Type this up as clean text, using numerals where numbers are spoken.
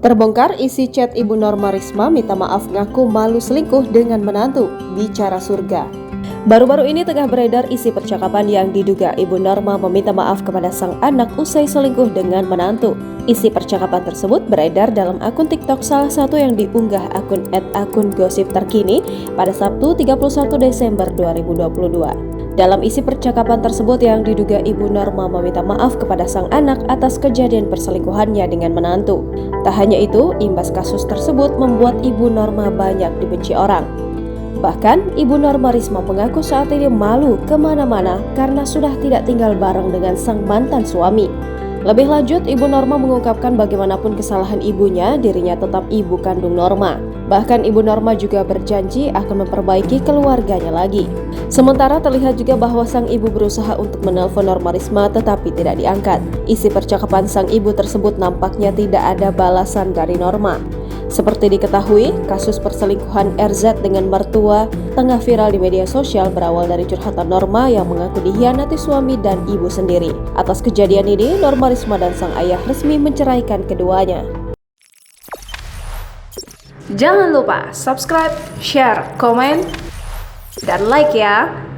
Terbongkar isi chat Ibu Norma Risma minta maaf ngaku malu selingkuh dengan menantu, bicara surga. Baru-baru ini tengah beredar isi percakapan yang diduga Ibu Norma meminta maaf kepada sang anak usai selingkuh dengan menantu. Isi percakapan tersebut beredar dalam akun TikTok salah satu yang diunggah akun gosip terkini pada Sabtu 31 Desember 2022. Dalam isi percakapan tersebut yang diduga Ibu Norma meminta maaf kepada sang anak atas kejadian perselingkuhannya dengan menantu. Tak hanya itu, imbas kasus tersebut membuat Ibu Norma banyak dibenci orang. Bahkan, Ibu Norma Risma mengaku saat ini malu kemana-mana karena sudah tidak tinggal bareng dengan sang mantan suami. Lebih lanjut, Ibu Norma mengungkapkan bagaimanapun kesalahan ibunya, dirinya tetap ibu kandung Norma. Bahkan Ibu Norma juga berjanji akan memperbaiki keluarganya lagi. Sementara terlihat juga bahwa sang ibu berusaha untuk menelpon Norma Risma tetapi tidak diangkat. Isi percakapan sang ibu tersebut nampaknya tidak ada balasan dari Norma. Seperti diketahui, kasus perselingkuhan RZ dengan mertua tengah viral di media sosial berawal dari curhatan Norma yang mengaku dikhianati suami dan ibu sendiri. Atas kejadian ini, Norma Risma dan sang ayah resmi menceraikan keduanya. Jangan lupa subscribe, share, komen, dan like ya!